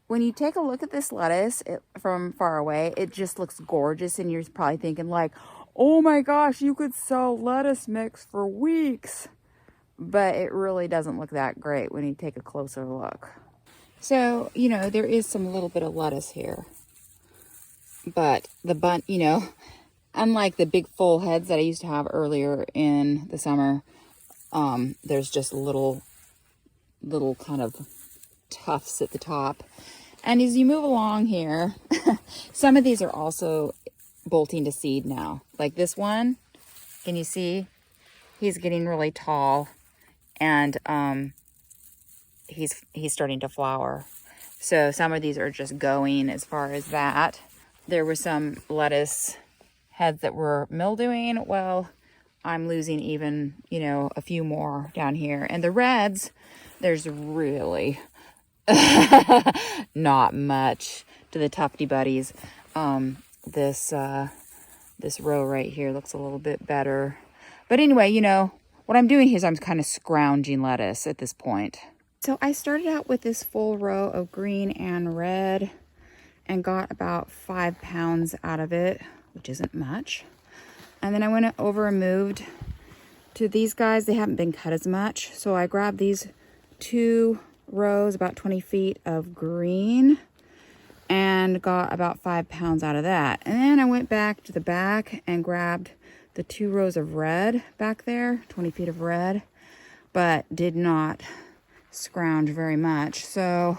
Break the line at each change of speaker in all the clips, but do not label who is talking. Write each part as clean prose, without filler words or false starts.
when you take a look at this lettuce from far away, it just looks gorgeous. And you're probably thinking like, oh my gosh, you could sell lettuce mix for weeks. But it really doesn't look that great when you take a closer look. So, you know, there is some little bit of lettuce here. But the bun, you know, unlike the big full heads that I used to have earlier in the summer, there's just little kind of tufts at the top. And as you move along here, some of these are also bolting to seed now. Like this one, can you see? He's getting really tall, and he's starting to flower. So some of these are just going as far as that. There were some lettuce heads that were mildewing. Well, I'm losing even, you know, a few more down here. And the reds, there's really not much to the tufty buddies. This row right here looks a little bit better. But anyway, you know, what I'm doing here is I'm kind of scrounging lettuce at this point. So I started out with this full row of green and red and got about 5 pounds out of it, which isn't much. And then I went over and moved to these guys. They haven't been cut as much. So I grabbed these 2 rows, about 20 feet of green, and got about 5 pounds out of that. And then I went back to the back and grabbed the 2 rows of red back there, 20 feet of red, but did not scrounge very much. So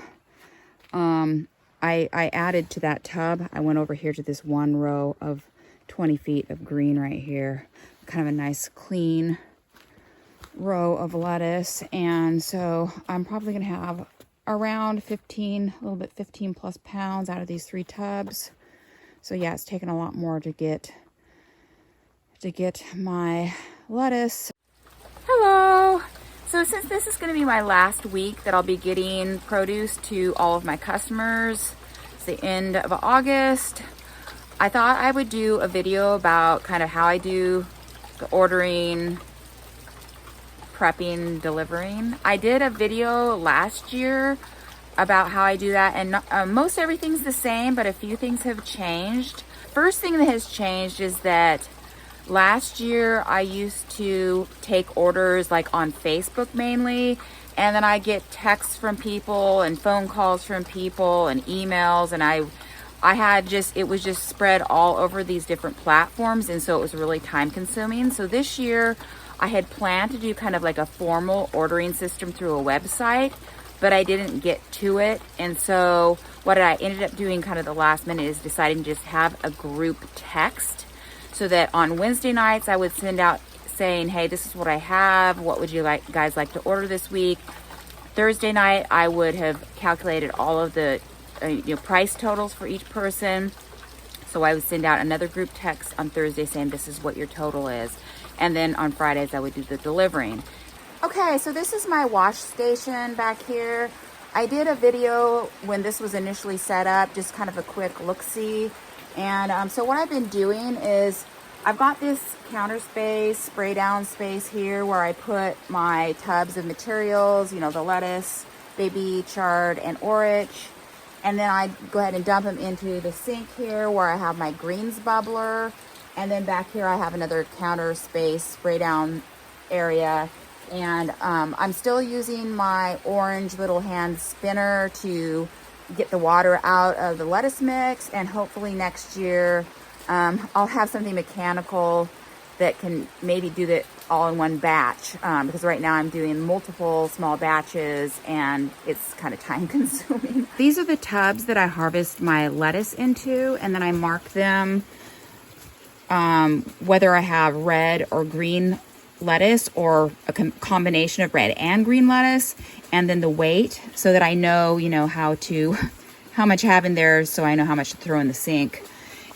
I added to that tub. I went over here to this 1 row of 20 feet of green right here. Kind of a nice clean row of lettuce. And so I'm probably going to have around 15, a little bit 15 plus pounds out of these 3 tubs. So yeah, it's taken a lot more to get my lettuce. Hello. So since this is going to be my last week that I'll be getting produce to all of my customers, it's the end of August, I thought I would do a video about kind of how I do the ordering, prepping, delivering. I did a video last year about how I do that, and most everything's the same, but a few things have changed. First thing that has changed is that last year I used to take orders like on Facebook mainly, and then I get texts from people and phone calls from people and emails, and it was just spread all over these different platforms, and so it was really time consuming. So this year I had planned to do kind of like a formal ordering system through a website, but I didn't get to it. And so what I ended up doing kind of the last minute is deciding to just have a group text, so that on Wednesday nights I would send out saying, hey, this is what I have. What would you guys like to order this week? Thursday night I would have calculated all of the price totals for each person. So I would send out another group text on Thursday saying this is what your total is. And then on Fridays I would do the delivering. Okay, so this is my wash station back here. I did a video when this was initially set up, just kind of a quick look-see. And so what I've been doing is I've got this counter space, spray down space here where I put my tubs of materials, you know, the lettuce, baby chard, and orach. And then I go ahead and dump them into the sink here where I have my greens bubbler. And then back here I have another counter space, spray down area. And I'm still using my orange little hand spinner to get the water out of the lettuce mix. And hopefully next year I'll have something mechanical that can maybe do that all in one batch, because right now I'm doing multiple small batches and it's kind of time consuming. These are the tubs that I harvest my lettuce into, and then I mark them whether I have red or green lettuce or a combination of red and green lettuce, and then the weight, so that I know, how much I have in there, so I know how much to throw in the sink.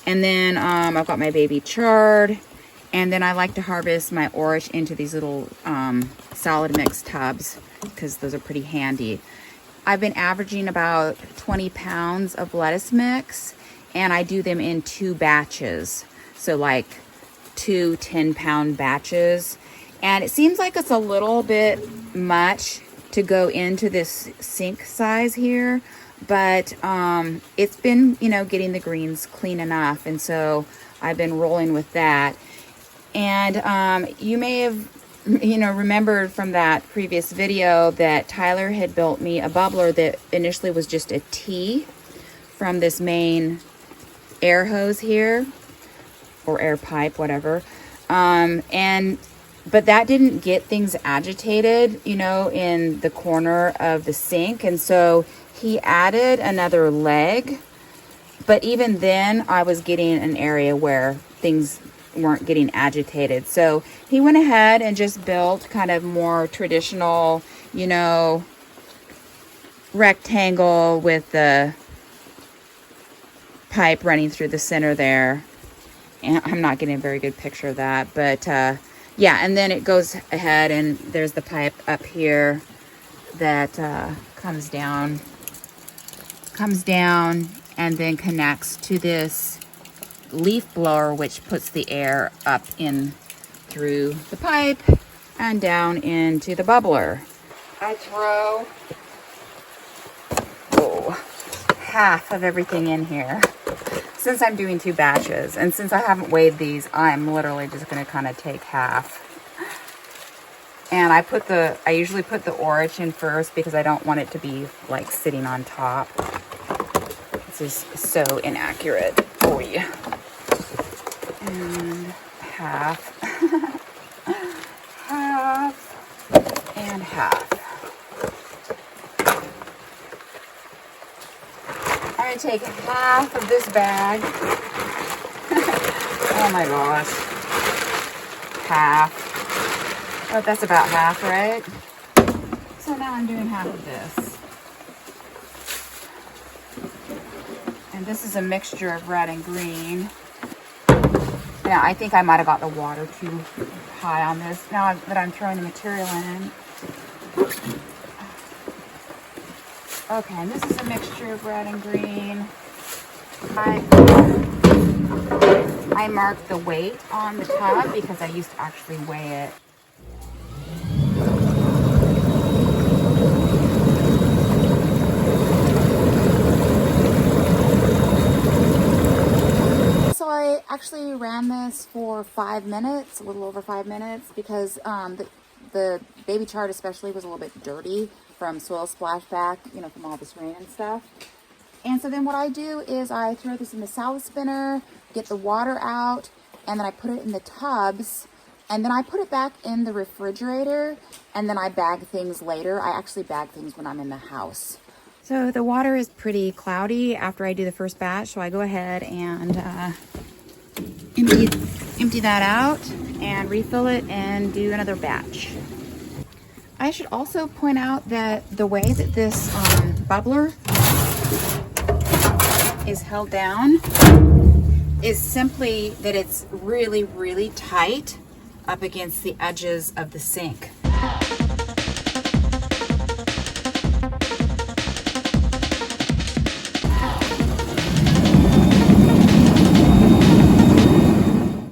And then I've got my baby chard, and then I like to harvest my orach into these little salad mix tubs because those are pretty handy. I've been averaging about 20 pounds of lettuce mix, and I do them in 2 batches. So like 2 10-pound batches. And it seems like it's a little bit much to go into this sink size here, but it's been, you know, getting the greens clean enough, and so I've been rolling with that. And you may have, you know, remembered from that previous video that Tyler had built me a bubbler that initially was just a T from this main air hose here, or air pipe, whatever. But that didn't get things agitated, you know, in the corner of the sink. And so he added another leg. But even then, I was getting an area where things weren't getting agitated. So he went ahead and just built kind of more traditional, you know, rectangle with the pipe running through the center there. And I'm not getting a very good picture of that, but yeah, and then it goes ahead and there's the pipe up here that comes down and then connects to this leaf blower, which puts the air up in through the pipe and down into the bubbler. I throw half of everything in here. Since I'm doing 2 batches, and since I haven't weighed these, I'm literally just going to kind of take half. And I usually put the orach in first because I don't want it to be like sitting on top. This is so inaccurate. Oh yeah. And half, half, and half. I'm going to take half of this bag. Oh my gosh. Half. Oh, that's about half, right? So now I'm doing half of this. And this is a mixture of red and green. Now, I think I might have got the water too high on this. Now that I'm throwing the material in. Okay, and this is a mixture of red and green. I marked the weight on the tub because I used to actually weigh it. So I actually ran this for 5 minutes, a little over 5 minutes, because the baby chart especially was a little bit dirty from soil splashback, you know, from all this rain and stuff. And so then what I do is I throw this in the salad spinner, get the water out, and then I put it in the tubs, and then I put it back in the refrigerator, and then I bag things later. I actually bag things when I'm in the house. So the water is pretty cloudy after I do the first batch, so I go ahead and empty that out and refill it and do another batch. I should also point out that the way that this bubbler is held down is simply that it's really, really tight up against the edges of the sink.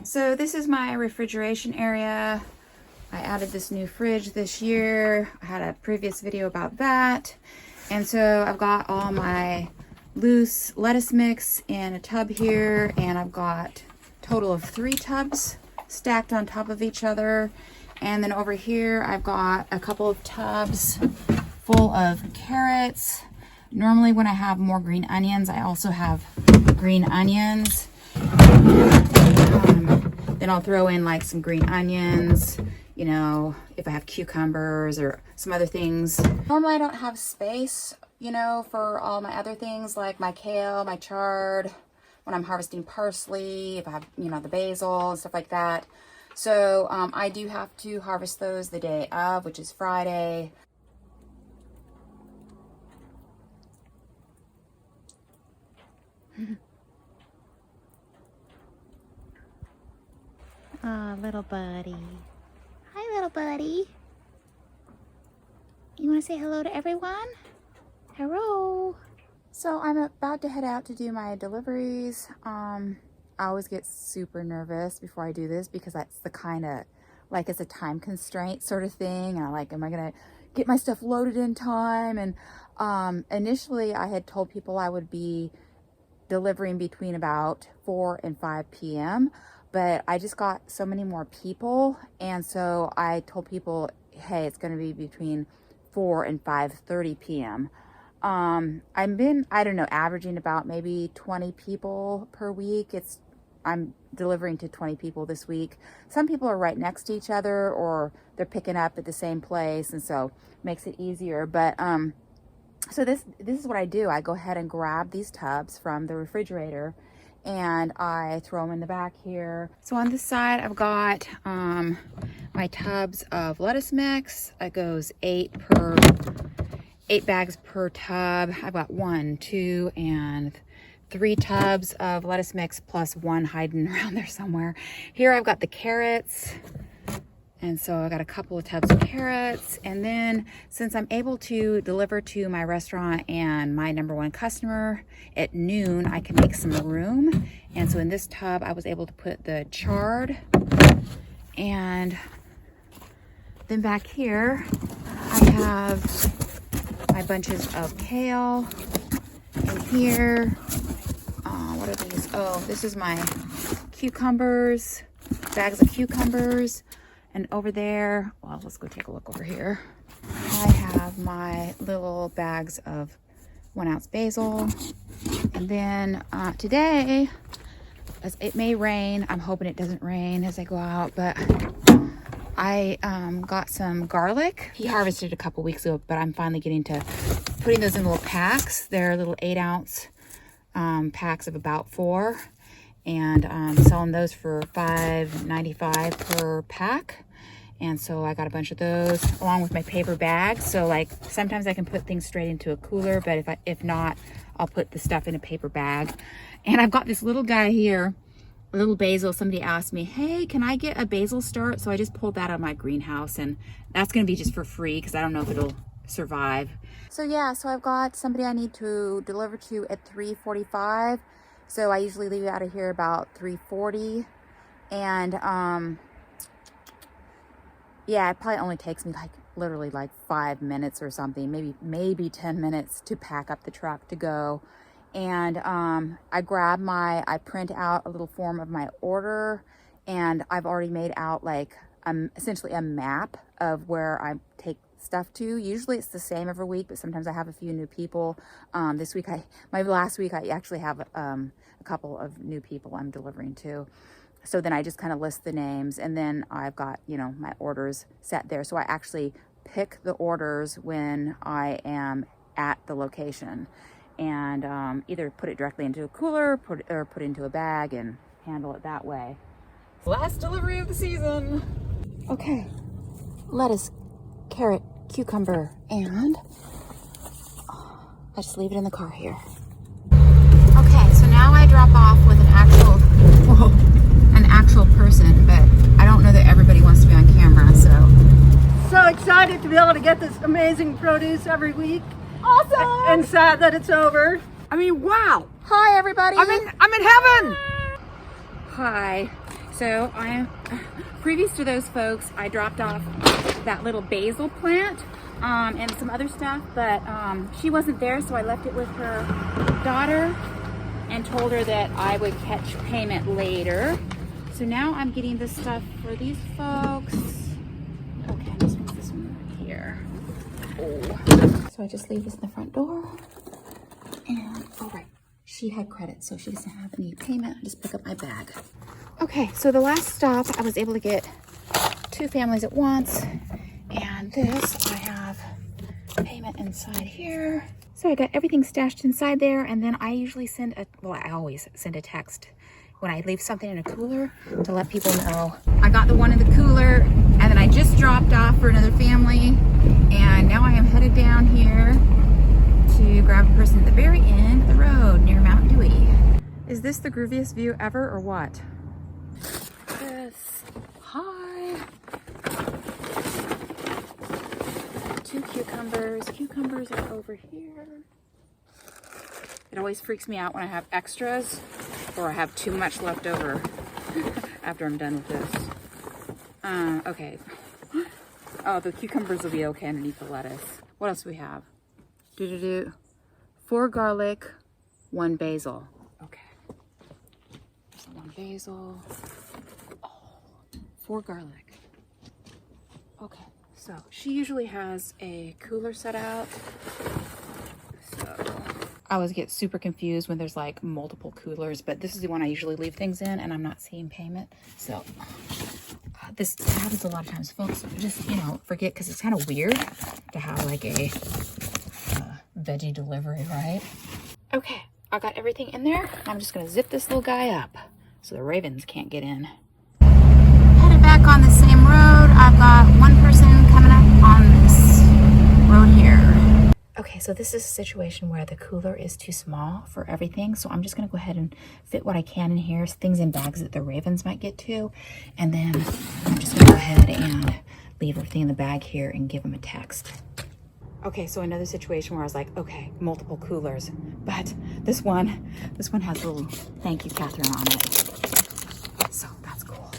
So this is my refrigeration area. I added this new fridge this year. I had a previous video about that. And so I've got all my loose lettuce mix in a tub here, and I've got a total of 3 tubs stacked on top of each other. And then over here, I've got a couple of tubs full of carrots. Normally when I have more green onions, I also have green onions. Then I'll throw in like some green onions, you know, if I have cucumbers or some other things. Normally I don't have space, you know, for all my other things like my kale, my chard, when I'm harvesting parsley, if I have, you know, the basil and stuff like that. So I do have to harvest those the day of, which is Friday.
Aw, little buddy. Hi, little buddy. You want to say hello to everyone? Hello.
So I'm about to head out to do my deliveries. I always get super nervous before I do this because that's the kind of, like, it's a time constraint sort of thing. And I'm like, am I gonna get my stuff loaded in time. And initially I had told people I would be delivering between about 4 and 5 p.m. But I just got so many more people. And so I told people, hey, it's going to be between 4 and 5:30 p.m. I've been, I don't know, averaging about maybe 20 people per week. I'm delivering to 20 people this week. Some people are right next to each other, or they're picking up at the same place, and so it makes it easier. But so this is what I do. I go ahead and grab these tubs from the refrigerator and I throw them in the back here. So on this side, I've got my tubs of lettuce mix. It goes 8 bags per tub. I've got 1, 2, and 3 tubs of lettuce mix plus 1 hiding around there somewhere. Here I've got the carrots. And so I got a couple of tubs of carrots. And then since I'm able to deliver to my restaurant and my #1 customer at noon, I can make some room. And so in this tub, I was able to put the chard. And then back here, I have my bunches of kale. And here, what are these? Oh, this is my cucumbers, bags of cucumbers. And over there, well, let's go take a look over here. I have my little bags of 1 ounce basil. And then today, as it may rain, I'm hoping it doesn't rain as I go out, but I got some garlic. He harvested a couple weeks ago, but I'm finally getting to putting those in little packs. They're little 8 ounce packs of about 4. And selling those for $5.95 per pack. And so I got a bunch of those along with my paper bags. So like sometimes I can put things straight into a cooler, but if not, I'll put the stuff in a paper bag. And I've got this little guy here, a little basil. Somebody asked me, hey, can I get a basil start? So I just pulled that out of my greenhouse, and that's gonna be just for free because I don't know if it'll survive. So yeah, so I've got somebody I need to deliver to at 3:45. So I usually leave out of here about 3:40. And yeah, it probably only takes me literally 5 minutes or something, maybe 10 minutes to pack up the truck to go. And I print out a little form of my order, and I've already made out essentially a map of where I take stuff to. Usually it's the same every week, but sometimes I have a few new people. Last week I actually have a couple of new people I'm delivering to. So then I just kind of list the names, and then I've got, my orders set there. So I actually pick the orders when I am at the location, and either put it directly into a cooler or put it into a bag and handle it that way. Last delivery of the season. Okay, lettuce, carrot, cucumber, and I just leave it in the car here. Okay, so now I drop off with an actual person, but I don't know that everybody wants to be on camera,
so excited to be able to get this amazing produce every week.
Awesome!
And sad that it's over.
I mean, wow!
Hi, everybody!
I'm in heaven!
Hi. So previous to those folks, I dropped off that little basil plant and some other stuff, but she wasn't there, so I left it with her daughter and told her that I would catch payment later. So now I'm getting this stuff for these folks. Okay, I'm just gonna put this one right here. Oh. So I just leave this in the front door. And, oh right, she had credit, so she doesn't have any payment. I just pick up my bag. Okay, so the last stop, I was able to get 2 families at once. And this, I have payment inside here. So I got everything stashed inside there, and then I usually I always send a text when I leave something in a cooler to let people know. I got the one in the cooler, and then I just dropped off for another family, and now I am headed down here to grab a person at the very end of the road near Mount Dewey. Is this the grooviest view ever, or what? Yes. Hi. 2 cucumbers. Cucumbers are over here. It always freaks me out when I have extras or I have too much left over after I'm done with this. Okay. Oh, the cucumbers will be okay underneath the lettuce. What else do we have? 4 garlic, 1 basil. Okay. There's the 1 basil. Oh, 4 garlic. Okay, so she usually has a cooler set out. So I always get super confused when there's like multiple coolers, but this is the one I usually leave things in, and I'm not seeing payment. So this happens a lot of times, folks. Just, you know, forget, because it's kind of weird to have like a veggie delivery, right? Okay, I got everything in there. I'm just gonna zip this little guy up so the ravens can't get in. Headed back on the same road. I've got one person coming up on this road here. Okay, so this is a situation where the cooler is too small for everything. So I'm just gonna go ahead and fit what I can in here, things in bags that the ravens might get to. And then I'm just gonna go ahead and leave everything in the bag here and give them a text. Okay, so another situation where I was like, okay, multiple coolers, but this one has a little thank you, Catherine, on it. So that's cool.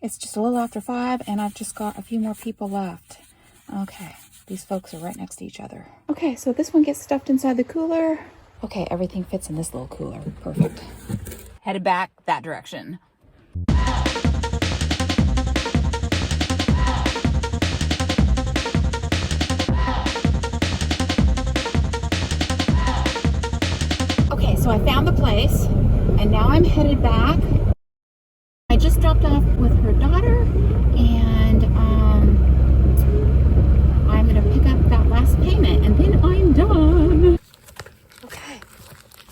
It's just a little after 5 and I've just got a few more people left. Okay, these folks are right next to each other. Okay, so this one gets stuffed inside the cooler. Okay, everything fits in this little cooler. Perfect. Headed back that direction. So I found the place and now I'm headed back. I just dropped off with her daughter and I'm gonna pick up that last payment and then I'm done. Okay,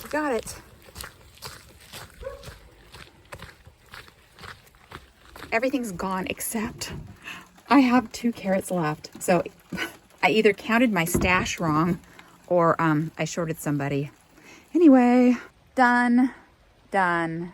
we got it. Everything's gone except I have 2 carrots left. So I either counted my stash wrong or I shorted somebody. Anyway, done. Done.